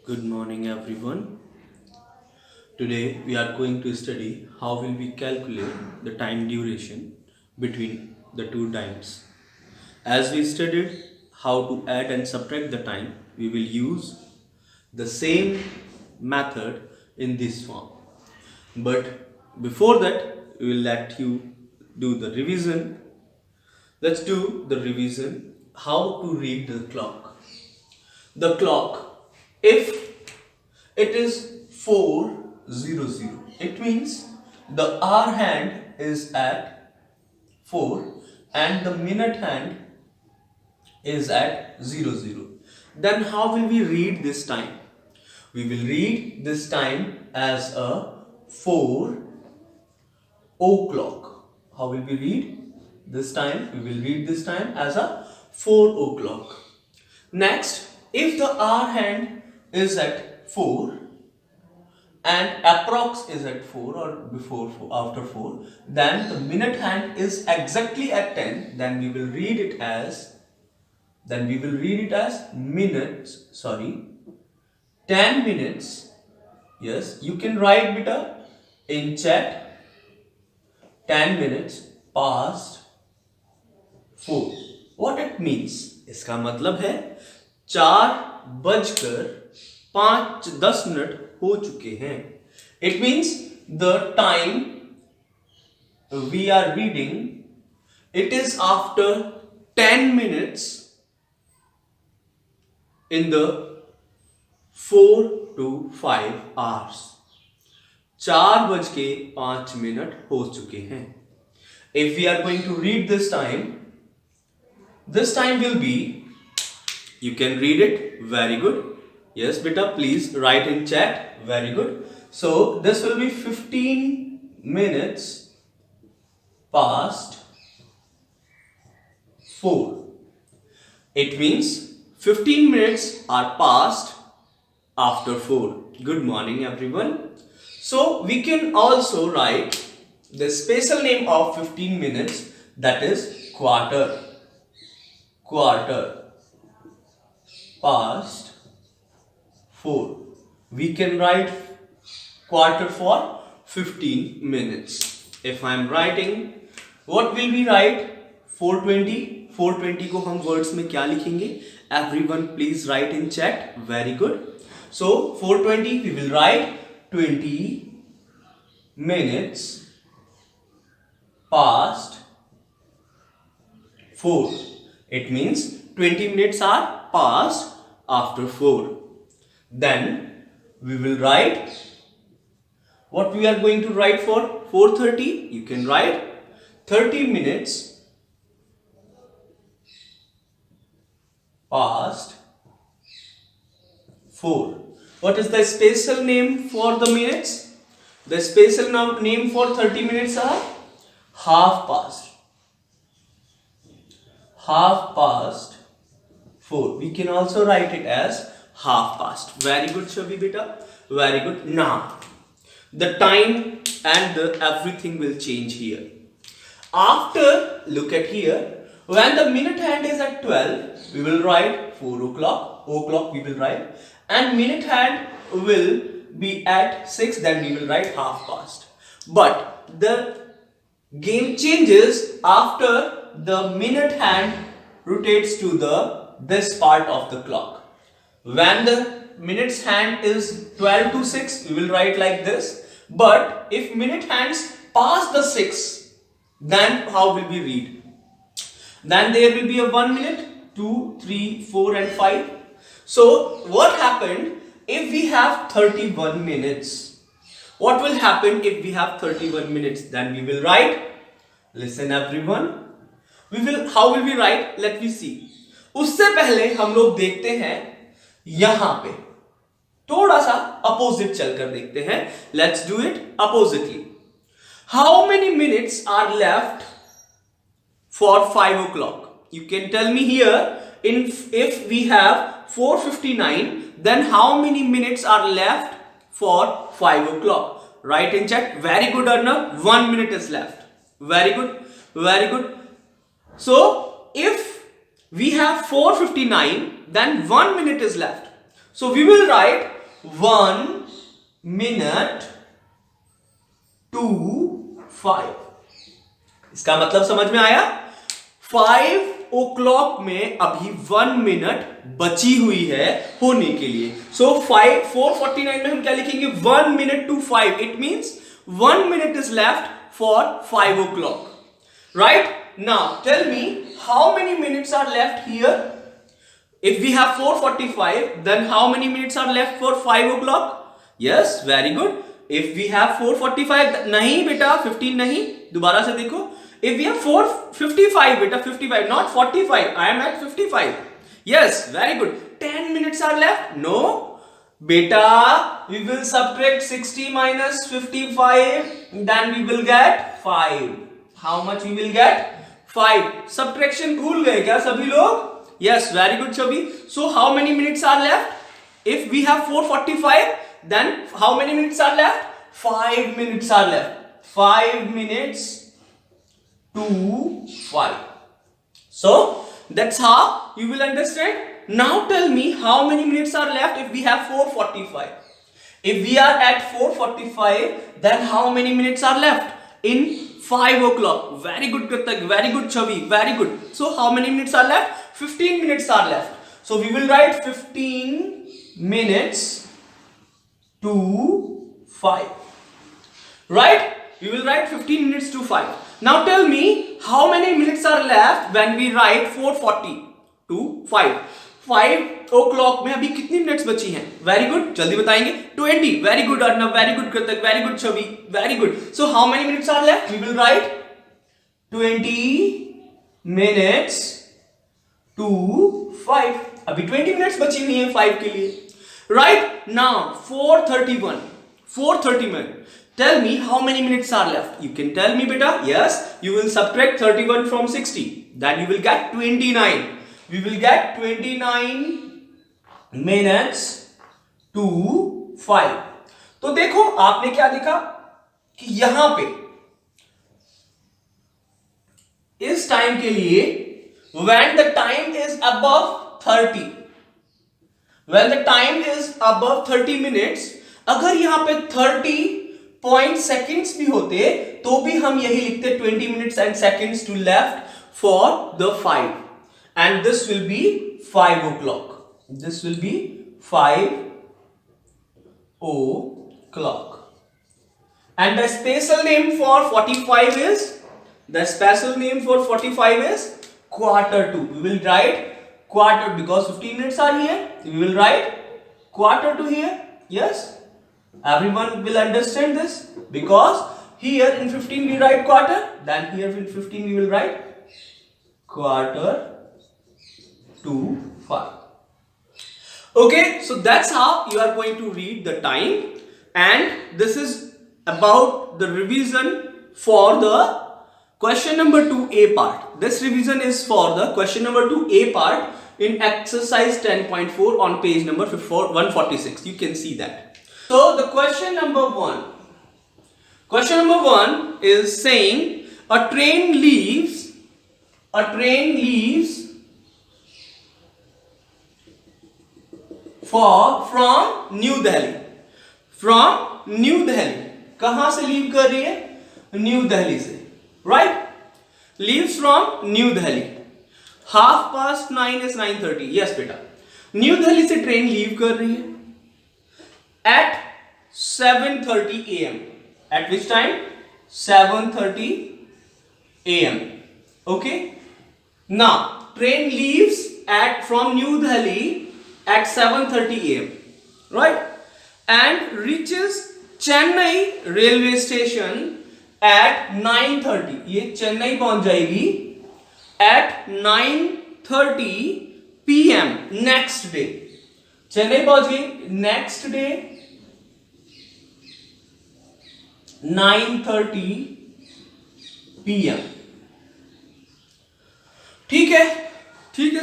Good morning everyone. Today we are going to study how will we calculate the time duration between the two times. As we studied how to add and subtract the time, we will use the same method in this form. But before that, we will let you do the revision. Let's do the revision how to read the clock. The clock, if it is 4:00. It means the hour hand is at 4 and the minute hand is at 00. Then how will we read this time? We will read this time as a 4 o'clock. How will we read this time? We will read this time as a 4 o'clock. Next, if the hour hand is at 4 and approx is at 4 or before 4, after 4, then the minute hand is exactly at 10, then we will read it as minutes, 10 minutes. Yes, you can write beta in chat 10 minutes past 4. What it means? इसका मतलब है 4:05 हो चुके हैं. It means the time we are reading, it is after 10 minutes in the 4 to 5 hours. 4:05 हो चुके हैं. If we are going to read this time will be, you can read it, very good. Yes beta, please write in chat, very good. So this will be 15 minutes past 4. It means 15 minutes are passed after 4. Good morning everyone. So we can also write the special name of 15 minutes, that is quarter past 4. We can write quarter for 15 minutes. If I am writing, what will we write? 420 को हम words में क्या लिखेंगे? Everyone please write in chat, very good. So 420 we will write 20 minutes past 4. It means 20 minutes are passed after 4. Then we will write what we are going to write for 4:30. You can write 30 minutes past 4. What is the special name for the minutes? The special name for 30 minutes are half past 4. We can also write it as half past. Very good Shabi beta, very good. Now the time and the everything will change here. After, look at here, when the minute hand is at 12, we will write 4 o'clock. O'clock we will write, and minute hand will be at 6, then we will write half past. But the game changes after the minute hand rotates to this part of the clock. When the minutes hand is 12 to 6, we will write like this. But if minute hands pass the 6, then how will we read? Then there will be a 1 minute, 2, 3, 4 and 5. So what happened if we have 31 minutes? What will happen if we have 31 minutes? Then we will write, listen everyone, how will we write? Let me see. उससे पहले हम लोग देखते हैं यहां पे थोड़ा सा अपोजिट चलकर देखते हैं. Let's do it oppositely. How many minutes are left for 5 o'clock? You can tell me here. If we have 4:59, then how many minutes are left for 5 o'clock? Write in chat. Very good Arnav. 1 minute is left. Very good. Very good. So if we have 4:59, then 1 minute is left. So we will write 1 minute to 5. इसका मतलब समझ में आया? 5 o'clock में अभी 1 minute बची हुई है होने के लिए. So 4:49 में हम क्या लिखेंगे? 1 minute to 5. It means 1 minute is left for 5 o'clock. Right? Now tell me how many minutes are left here? If we have 4:45, then how many minutes are left for 5 o'clock? Yes, very good. If we have 4:45, नहीं बेटा 15 नहीं, दोबारा से देखो. If we have 4:55 बेटा 55, not 45. I am at 55. Yes, very good. 10 minutes are left. No, beta, we will subtract 60 minus 55. Then we will get 5. How much we will get? 5. Subtraction भूल गए क्या सभी लोग? Yes, very good Chabi. So how many minutes are left? If we have 4:45, then how many minutes are left? 5 minutes are left. 5 minutes to 5. So that's how you will understand. Now tell me how many minutes are left if we have 4:45. If we are at 4:45, then how many minutes are left in 5 o'clock? Very good Kritik, very good Chavi, very good. So how many minutes are left? 15 minutes are left. So we will write 15 minutes to 5. Right? We will write 15 minutes to 5. Now tell me how many minutes are left when we write 4:40 to 5. 5 o'clock में अभी कितनी minutes बची हैं? Very good. जल्दी बताएंगे. 20. Very good Arnav. Very good Kritik. Very good Chavi. Very good. So how many minutes are left? We will write 20 minutes to 5. अभी 20 minutes बची हुई हैं 5 के लिए. Right? Now 4:31. 4:31. Tell me how many minutes are left. You can tell me beta. Yes. You will subtract 31 from 60. Then you will get 29. We will get 29 minutes to 5. तो देखो आपने क्या देखा कि यहां पे इस टाइम के लिए when the time is above 30, when the time is above 30 minutes, अगर यहां पे 30 पॉइंट सेकेंड्स भी होते तो भी हम यही लिखते 20 minutes and seconds to left for the 5. And this will be 5 o'clock. This will be 5 o'clock. And the special name for 45 is, the special name for 45 is quarter to. We will write quarter because 15 minutes are here. We will write quarter to here. Yes? Everyone will understand this because here in 15 we write quarter. Then here in 15 we will write quarter to 5. Okay, so that's how you are going to read the time, and this is about the revision for the question number 2A part. This revision is for the question number 2A part in exercise 10.4 on page number 146. You can see that. So the question number 1. Question number 1 is saying a train leaves from New Delhi. From New Delhi. कहां से leave कर रही है? New Delhi से. Right? Leaves from New Delhi. 9:30 is 9:30. Yes बेटा. New Delhi से train leave कर रही है at 7:30 AM. At which time? 7:30 AM. Okay? Now train leaves from New Delhi at 7:30 AM, right? And reaches Chennai railway station at 9:30. ये चेन्नई पहुंच जाएगी at 9:30 PM next day. Chennai पहुंच गई next day 9:30 PM. ठीक है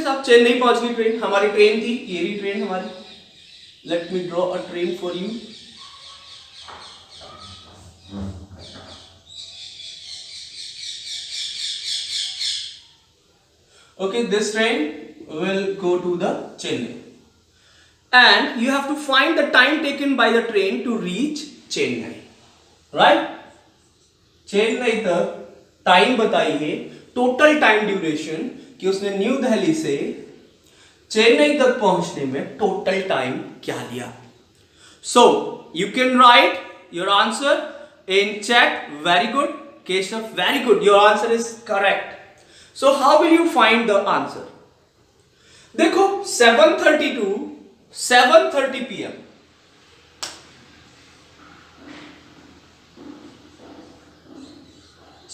साहब, चेन्नई पहुंच गई ट्रेन. हमारी ट्रेन थी, ये रही ट्रेन हमारी. Let me draw a train for you. Okay, this train will go to the Chennai. and you have to find the time taken by the train to reach Chennai. Right? Chennai तक time बताइए, total time duration कि उसने new Delhi से चेन्नई तक पहुंचने में total time क्या लिया. So you can write your answer in chat. Very good Keshav, very good, your answer is correct. So how will you find the answer? देखो 7:30 to 7:30 PM.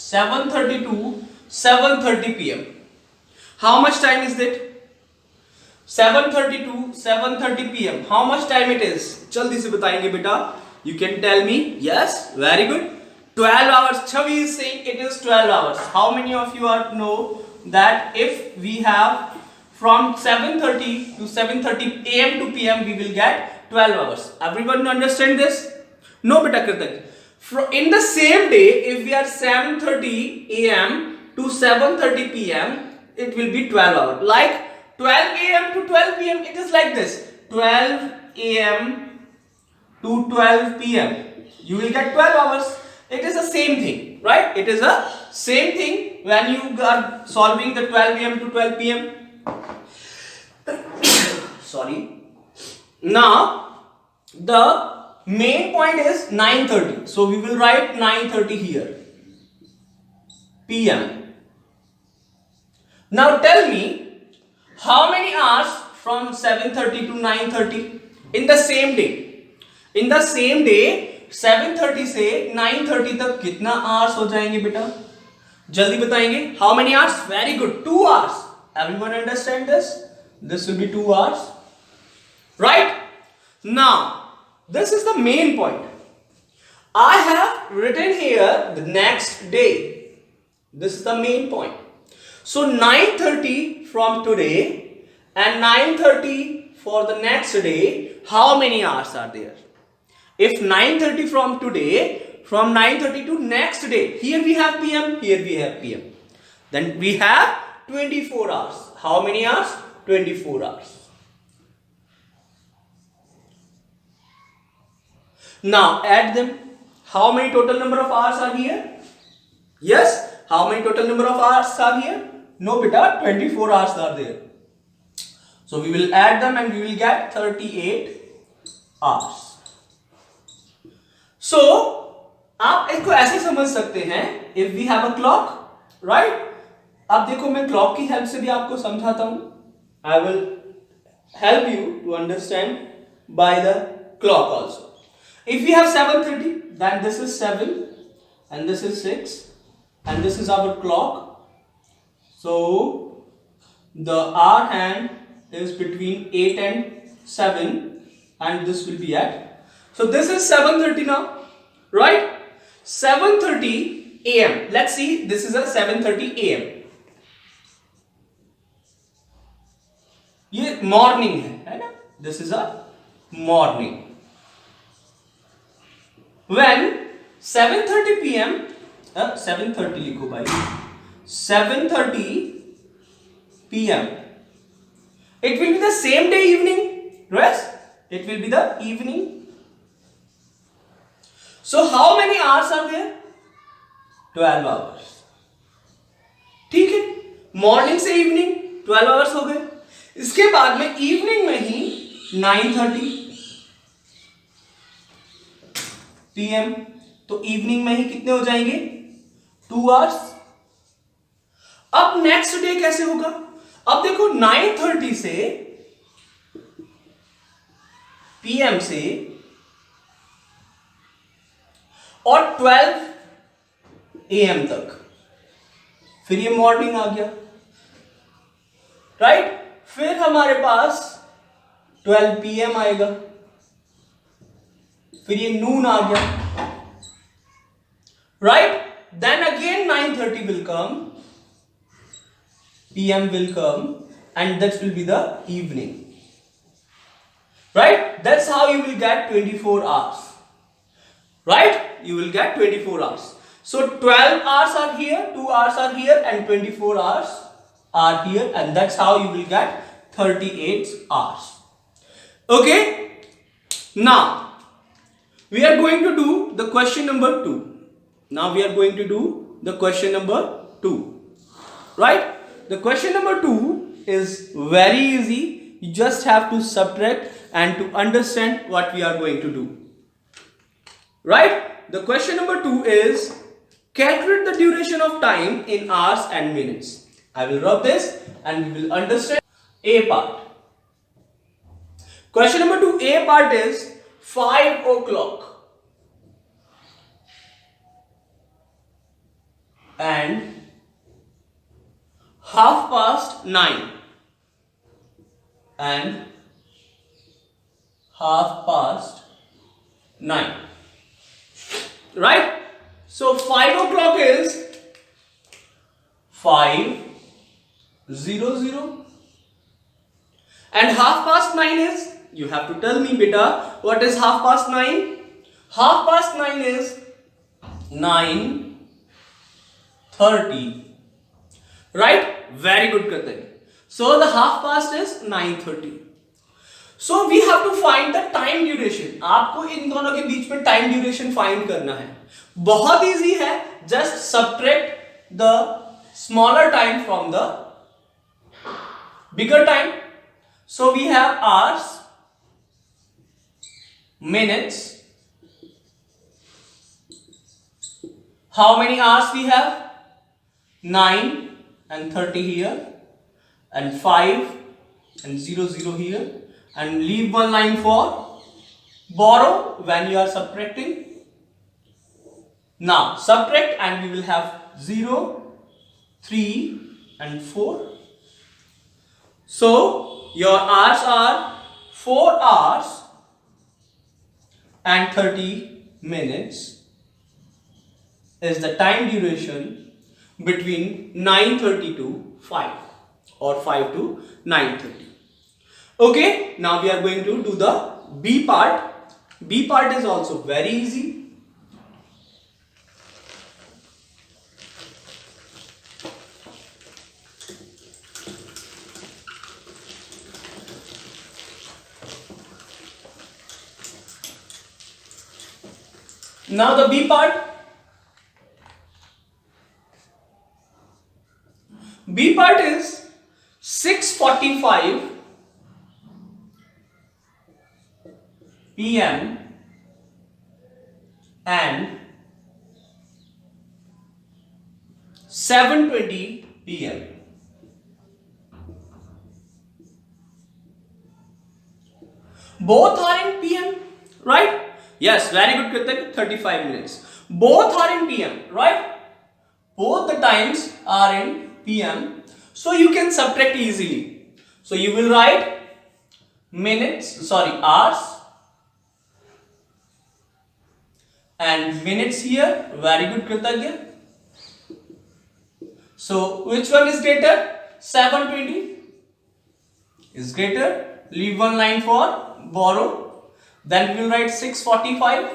7:30 to 7:30 PM. How much time is it? 7:30 to 7:30 PM. How much time it is? जल्दी से बताएंगे बेटा. You can tell me. Yes, very good. 12 hours. Chavi is saying it is 12 hours. How many of you are know that if we have from 7:30 to 7:30 AM to PM we will get 12 hours. Everyone understand this? No beta Kritik. In the same day, if we are 7:30 AM to 7:30 PM, it will be 12 hours. Like 12 AM to 12 PM, it is like this. 12 AM to 12 PM, you will get 12 hours. It is the same thing, right? It is a same thing when you are solving the 12 AM to 12 PM. Sorry. Now, the main point is 9:30. So we will write 9:30 here. PM. Now tell me how many hours from 7:30 to 9:30 in the same day. In the same day 7:30 से 9:30 तक कितना hours हो जाएंगे बेटा? जल्दी बताएंगे. How many hours? Very good. 2 hours. Everyone understand this? This will be 2 hours. Right? Now this is the main point. I have written here the next day. This is the main point. So 9:30 from today and 9:30 for the next day, how many hours are there? If 9:30 from today, from 9:30 to next day, here we have PM, here we have PM. Then we have 24 hours. How many hours? 24 hours. Now add them. How many total number of hours are here? Yes. How many total number of hours are here? No beta, 24 hours are there. So we will add them and we will get 38 hours. So आप इसको ऐसे समझ सकते हैं. If we have a clock, right? अब देखो मैं clock की help से भी आपको समझाता हूं. I will help you to understand by the clock also. If we have 7:30, then this is 7 and this is 6 and this is our clock. So the hour hand is between 8 and 7 and this will be at. So this is 7:30 now, right? 7:30 AM. Let's see, this is a 7:30 AM. ये morning है ना? This is a morning. When 7:30 PM, 7:30 लिखो भाई, 7:30 PM, it will be the same day evening, right? It will be the evening. So how many hours are there? 12 hours. ठीक है, morning से evening 12 hours हो गए. इसके बाद में इवनिंग में ही 9:30 PM, तो इवनिंग में ही कितने हो जाएंगे? 2 hours. अब नेक्स्ट डे कैसे होगा? अब देखो 9:30 से PM से और 12 AM तक, फिर ये मॉर्निंग आ गया, राइट? फिर हमारे पास 12 PM आएगा, फिर ये नून आ गया, right? Then again 9:30 will come, PM will come, and that will be the evening, right? That's how you will get 24 hours, right? You will get 24 hours. So 12 hours are here, 2 hours are here, and 24 hours are here, and that's how you will get 38 hours. Okay, now we are going to do the question number 2. Now we are going to do the question number 2. Right? The question number 2 is very easy. You just have to subtract and to understand what we are going to do. Right? The question number 2 is calculate the duration of time in hours and minutes. I will rub this and we will understand A part. Question number 2 A part is 5 o'clock and 9:30 and 9:30. Right? So 5 o'clock is 5:00 and 9:30 is, you have to tell me beta, what is 9:30? 9:30 is 9:30. Right? Very good Kartani. So the 9:30 is 9:30. So we have to find the time duration. आपको इन दोनों के बीच में time duration find करना है. बहुत easy है. Just subtract the smaller time from the bigger time. So we have hours, minutes. How many hours we have? 9 and 30 here, and 5 and 00 here, and leave one line for borrow when you are subtracting. Now subtract and we will have 0, 3 and 4. So your hours are 4 hours and 30 minutes is the time duration between 9:30 to 5 or 5 to 9:30. Okay, now we are going to do the B part. B part is also very easy. Now the B part. B part is 6:45 p.m. and 7:20 p.m. Both are in p.m. right? Yes, very good Kritik, 35 minutes. Both are in p.m. right? Both the times are in p.m. So you can subtract easily. So you will write hours and minutes here. Very good Kritagya. So which one is greater? 7:20 is greater. Leave one line for borrow. Then we will write 6:45.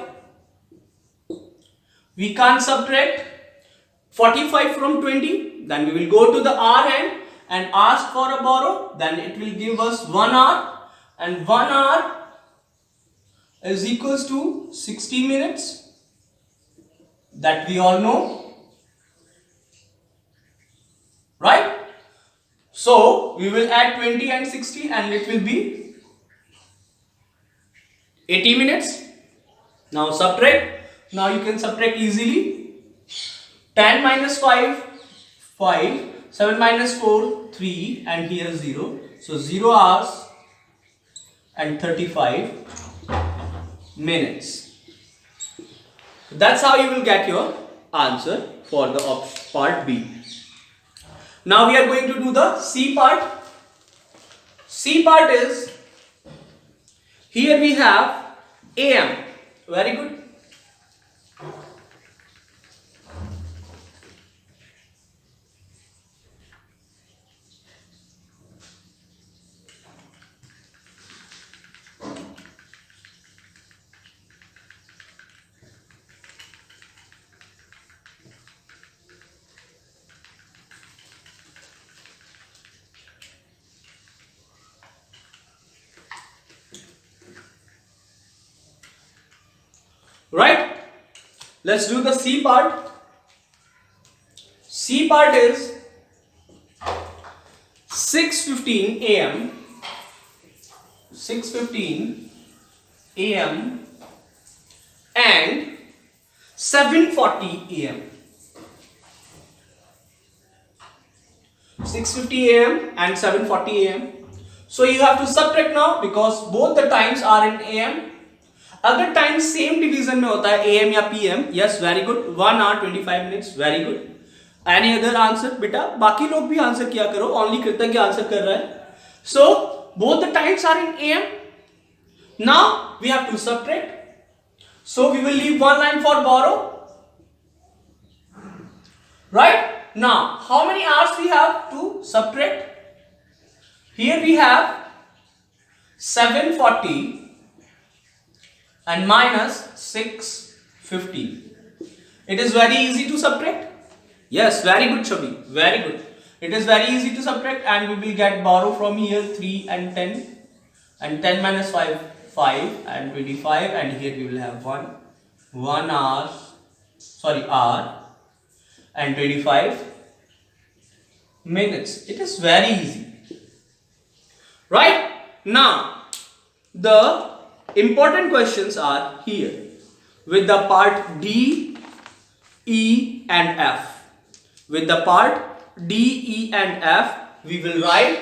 We can't subtract 45 from 20. Then we will go to the hour hand and ask for a borrow. Then it will give us 1 hour, and 1 hour is equals to 60 minutes. That we all know, right? So we will add 20 and 60 and it will be 80 minutes. Now subtract. Now you can subtract easily. 10 minus 5, 5. 7 minus 4, 3. And here 0. So 0 hours and 35 minutes. That's how you will get your answer for the part B. Now we are going to do the C part. C part is, here we have AM. Very good. Right? Let's do the C part. C part is 6:15 a.m. 6:15 a.m. and 7:40 a.m. 6:50 a.m. and 7:40 a.m. So you have to subtract now because both the times are in a.m. अगर time same division में होता है AM या PM, yes very good, 1 hour 25 minutes, very good. Any other answer बेटा? बाकी लोग भी answer किया करो, ओनली कृतज्ञ आंसर कर रहा है. So both the times are in AM. Now we have to subtract. So we will leave one line for borrow. Right? Now how many hours we have to subtract? Here we have 740 and minus 650. It is very easy to subtract. Yes, very good Chabi, very good. It is very easy to subtract and we will get borrow from here 3 and 10 and 10 minus 5 5 and 25 and here we will have 1 hour, sorry hour and 25 minutes. It is very easy. Right? Now the important questions are here with the part D, E and F. With the part D, E and F we will write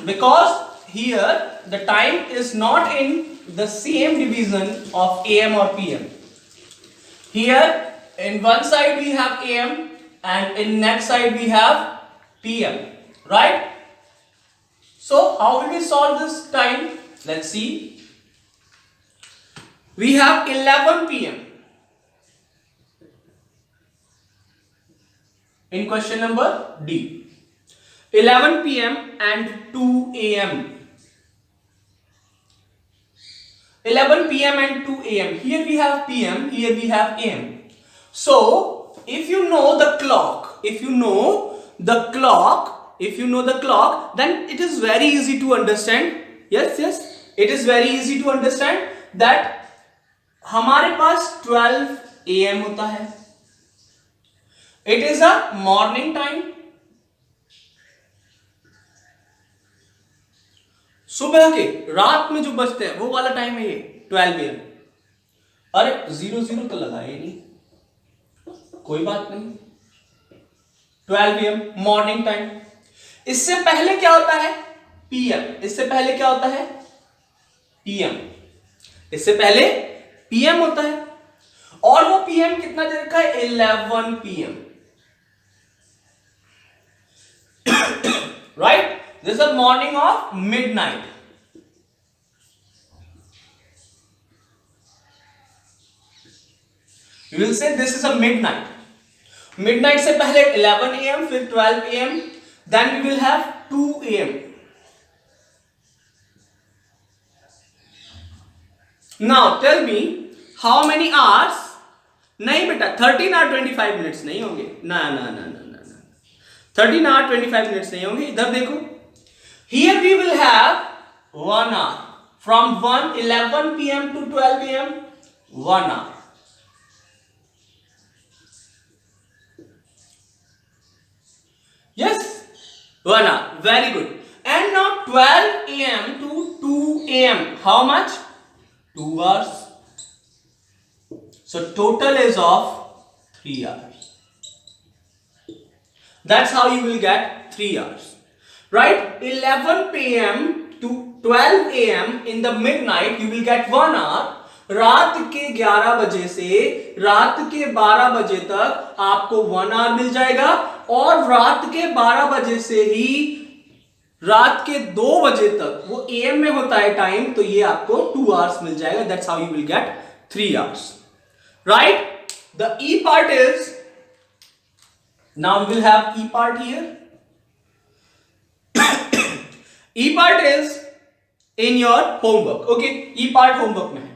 because here the time is not in the same division of AM or PM. Here in one side we have AM and in next side we have PM, right? So how will we solve this time? Let's see. We have 11 PM in question number D. 11 PM and 2 AM. 11 PM and 2 AM. Here we have PM, here we have AM. So if you know the clock, then it is very easy to understand. Yes, it is very easy to understand that हमारे पास 12 AM होता है. It is a morning time. सुबह के रात में जो बजते हैं वो वाला टाइम है ये 12 AM. अरे 00 तो लगाए नहीं, कोई बात नहीं. 12 AM मॉर्निंग टाइम. इससे पहले क्या होता है? PM. इससे पहले क्या होता है? PM. इससे पहले PM होता है और वो PM कितना दे रखा है? 11 PM. Right? This is the morning of midnight. You will say this is a midnight. Midnight से पहले 11 AM, फिर 12 AM, then we will have 2 AM. Now tell me how many hours? नहीं बेटा 13 hour 25 minutes नहीं होंगे. ना 13 hour 25 minutes नहीं होंगे. इधर देखो. Here we will have 1 hour. From 11 PM to 12 AM, 1 hour. Yes, 1 hour. Very good. And now 12 AM to 2 AM. How much? 2 hours. So total is of 3 hours. That's how you will get 3 hours. Right? 11 PM to 12 AM in the midnight you will get 1 hour. रात के 11 बजे से रात के 12 बजे तक आपको 1 hour मिल जाएगा और रात के 12 बजे से ही रात के 2 बजे तक वो AM में होता है टाइम, तो ये आपको 2 hours मिल जाएगा. That's how you will get 3 hours. Right? The E part is, now we will have E part here. E part is in your homework. Okay? E part homework में है.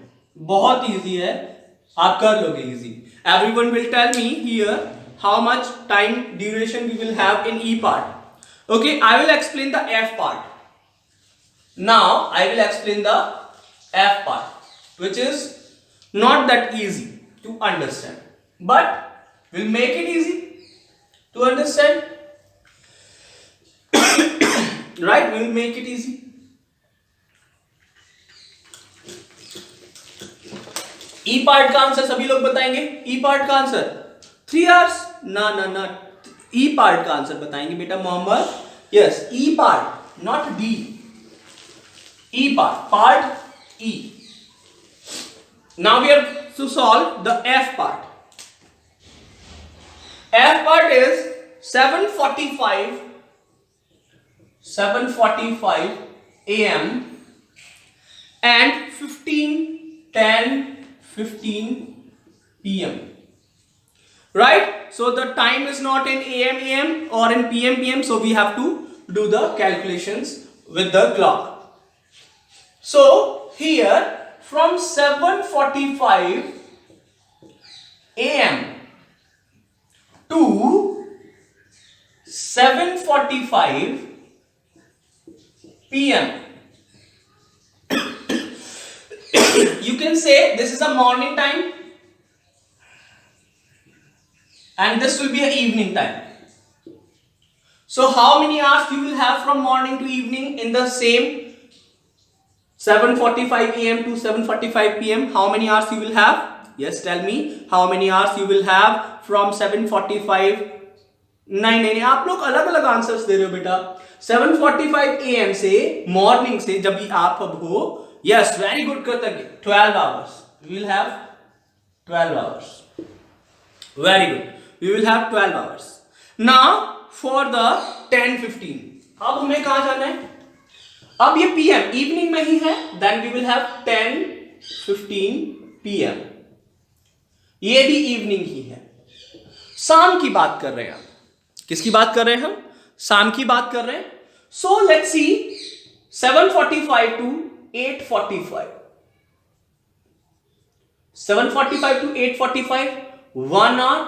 बहुत easy है, आप कर लोगे easy. Everyone will tell me here how much time duration we will have in E part. Okay, I will explain the F part. Now I will explain the F part, which is not that easy to understand, but we'll make it easy to understand. Right? We'll make it easy. E part का answer सभी लोग बताएंगे. ई part का answer 3 hours. ना ना ना, ई part का answer बताएंगे बेटा Mohammed. Yes, E part, not D. E part, part E. Now we have to solve the F part. F part is 7:45 a.m. and 10:15 p.m. Right? So the time is not in AM or in PM. So we have to do the calculations with the clock. So here from 7:45 a.m. to 7:45 p.m. You can say this is a morning time and this will be an evening time. So how many hours you will have from morning to evening in the same 7:45 a.m. to 7:45 p.m. How many hours you will have? Yes, tell me how many hours you will have from 7:45. नहीं, आप लोग अलग अलग answers दे रहे हो बेटा. 7:45 AM से morning से जब भी आप अब हो. यस, वेरी गुड कृतज्ञ. 12 hours. We will have 12 hours. Very good. We will have 12 hours. Now for the 10:15. अब हमें कहां जाना है? अब ये PM इवनिंग में ही है. Then we will have 10:15 PM. ये भी इवनिंग ही है. शाम की बात कर रहे हैं हम. किसकी बात कर रहे हैं हम? शाम की बात कर रहे हैं. So let's see 7:45 to 8:45. 7:45 to 8:45, 1 hour.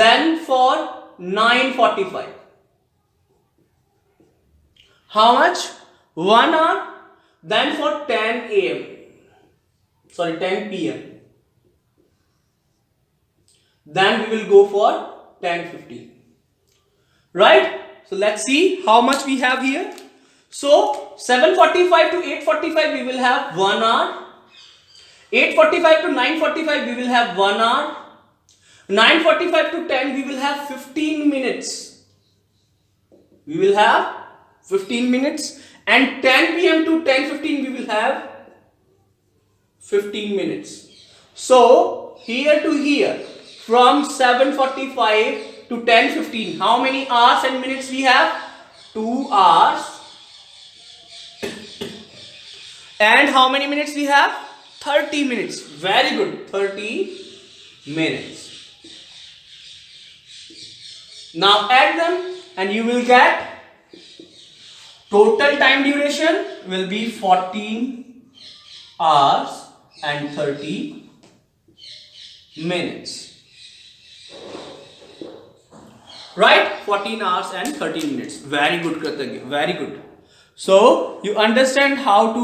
Then for 9:45. How much? 1 hour. Then for 10 AM. Sorry, 10 PM. Then we will go for 10:15. Right? So let's see how much we have here. So 7:45 to 8:45 we will have 1 hour. 8:45 to 9:45 we will have 1 hour. 9:45 to 10 we will have 15 minutes. We will have 15 minutes. And 10 PM to 10:15 we will have 15 minutes. So here to here, from 7:45 to 10:15, how many hours and minutes we have? 2 hours. And how many minutes we have? 30 minutes. Very good. 30 minutes. Now add them and you will get total time duration will be 14 hours and 30 minutes. Right? 14 hours and 30 minutes. Very good, Kratagya. Very good. So you understand how to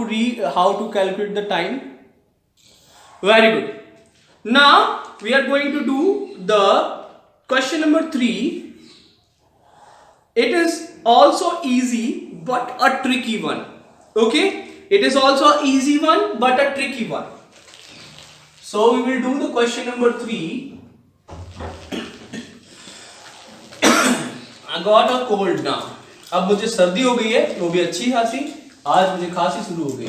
calculate the time. Very good. Now we are going to do the question number 3. It is also easy but a tricky one. Okay? It is also an easy one but a tricky one. So we will do the question number 3. I got a cold now. अब मुझे सर्दी हो गई है, वो भी अच्छी खासी. आज मुझे खांसी शुरू हो गई.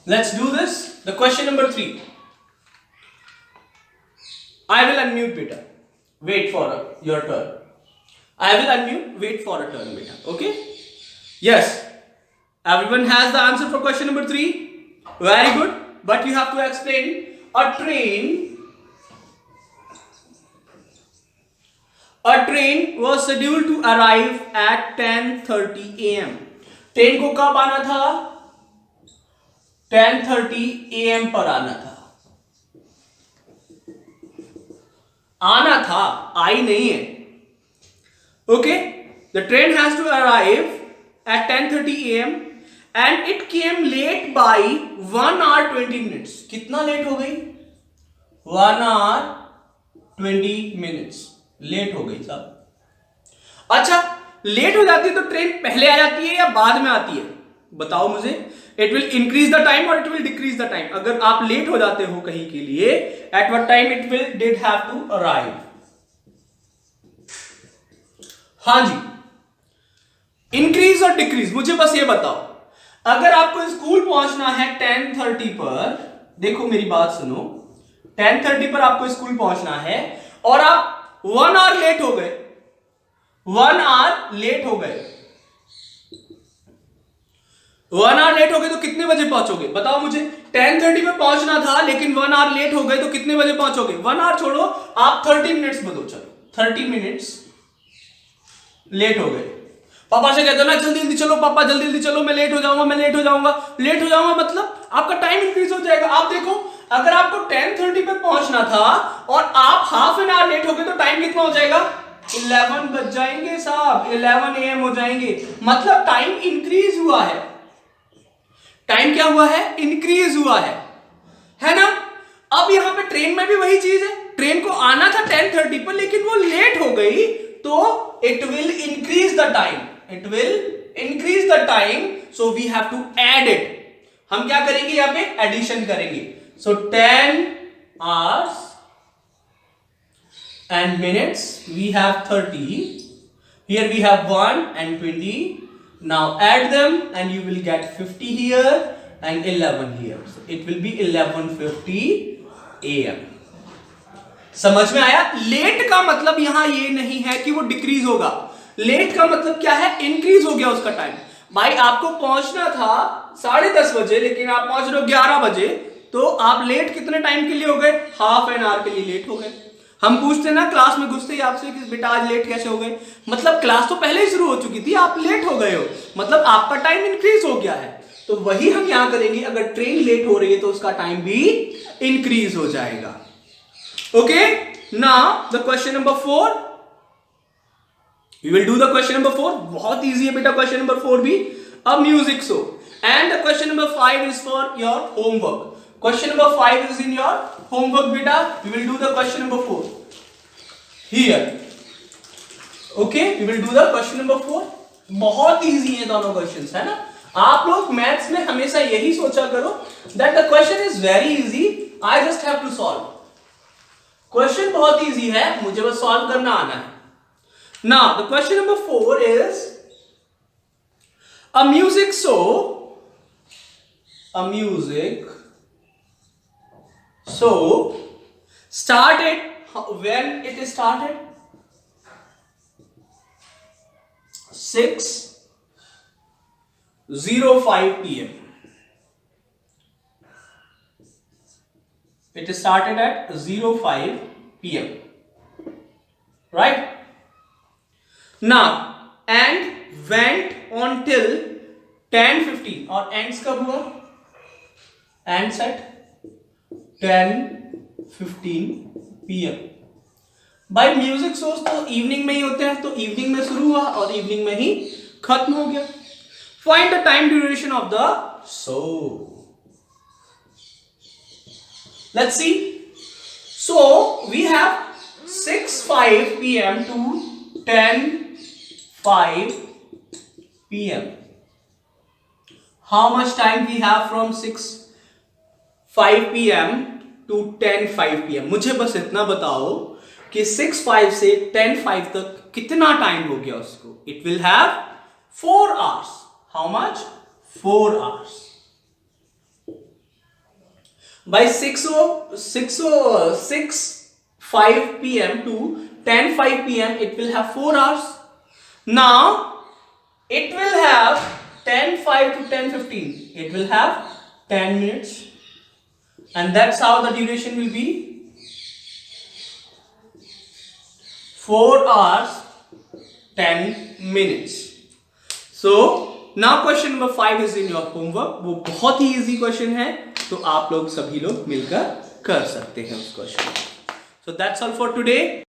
Let's do this. The question number 3. I will unmute beta. Wait for your turn. I will unmute. Wait for a turn beta. Okay? Yes. Everyone has the answer for question number 3. Very good. But you have to explain. A train was scheduled to arrive at 10:30 AM. Train को कब आना था? 10:30 AM पर आना था, आई नहीं है। Okay, the train has to arrive at 10:30 AM and it came late by 1 hour 20 minutes। कितना लेट हो गई? 1 hour 20 minutes लेट हो गई साहब। अच्छा, लेट हो जाती है तो ट्रेन पहले आ जाती है या बाद में आती है? बताओ मुझे। It will increase the time और it will decrease the time. अगर आप लेट हो जाते हो कहीं के लिए, at what time it will did have to arrive? हाँ जी, इंक्रीज और डिक्रीज, मुझे बस ये बताओ। अगर आपको स्कूल पहुंचना है 10:30 पर, देखो मेरी बात सुनो, 10:30 पर आपको स्कूल पहुंचना है और आप 1 hour लेट हो गए, 1 hour लेट हो गए, 1 hour लेट हो गए तो कितने बजे पहुंचोगे? बताओ मुझे। 10:30 पर पहुंचना था लेकिन 1 hour लेट हो गए तो कितने बजे पहुंचोगे? 1 hour छोड़ो, आप 30 मिनट्स बोलो, चलो 30 मिनट्स लेट हो गए। पापा से कहते हो ना, जल्दी जल्दी चलो पापा, जल्दी जल्दी चलो, मैं लेट हो जाऊंगा, मैं लेट हो जाऊंगा। लेट हो जाऊंगा मतलब आपका टाइम इंक्रीज हो जाएगा। आप देखो, अगर आपको 10:30 पर पहुंचना था और आप हाफ एन आवर लेट हो गए तो टाइम कितना हो जाएगा? 11 बज जाएंगे साहब, 11 AM हो जाएंगे। मतलब टाइम इंक्रीज हुआ है। टाइम क्या हुआ है? इंक्रीज हुआ है ना? अब यहां पे ट्रेन में भी वही चीज है। ट्रेन को आना था 10:30 पर लेकिन वो लेट हो गई, तो it will increase the time, it will increase the time, so we have to add it. हम क्या करेंगे? यहां पे एडिशन करेंगे। सो 10 hours and minutes, we have 30, here we have 1 and 20, now add them and you will get 50 here and 11 here, so it will be 11:50 AM। समझ में आया? Late का मतलब यहां ये नहीं है कि वो डिक्रीज होगा, लेट का मतलब क्या है? इंक्रीज हो गया उसका टाइम। भाई आपको पहुंचना था 10:30 बजे लेकिन आप पहुंच रहे हो 11 बजे, तो आप लेट कितने टाइम के लिए हो गए? हाफ एन आवर के लिए लेट हो गए। हम पूछते ना क्लास में घुसते ही आपसे कि बेटा आज लेट कैसे हो गए? मतलब क्लास तो पहले ही शुरू हो चुकी थी, आप लेट हो गए हो, मतलब आपका टाइम इंक्रीज हो गया है। तो वही हम यहां करेंगे, अगर ट्रेन लेट हो रही है तो उसका टाइम भी इंक्रीज हो जाएगा। Okay, now the question number 4, we will do the question number 4। बहुत इजी है बेटा क्वेश्चन नंबर 4 भी। अब music show, and the question number 5 is for your homework। Question number 5 is in your homework beta। We will do the question number 4 here। Okay, we will do the question number 4। बहुत easy है दोनों questions, है ना? आप लोग maths में हमेशा यही सोचा करो that the question is very easy, I just have to solve। Question बहुत इजी है, मुझे बस सॉल्व करना आना है। Now the question number 4 is a music show, a music so started, when it started? 6:05 PM। It started at 05 PM, right? Now and went on till 10:15, और ends कब हुआ? Ends at 10:15 PM। भाई music shows तो evening में ही होते हैं, तो evening में शुरू हुआ और इवनिंग में ही खत्म हो गया। Find the time duration of the show. Let's see. So we have 6:05 PM to 10:05 PM। How much time we have from 6:05 PM to 10:05 PM? मुझे बस इतना बताओ कि 6:05 से 10:05 तक कितना टाइम हो गया उसको? It will have 4 hours। How much? 4 hours। By 6:05 PM to 10:05 PM it will have 4 hours। Now it will have 10:05 to 10:15, it will have 10 minutes, and that's how the duration will be 4 hours 10 minutes। So now question number 5 is in your homework. वो बहुत ही easy question है, तो आप लोग सभी लोग मिलकर कर सकते हैं उस question. So that's all for today.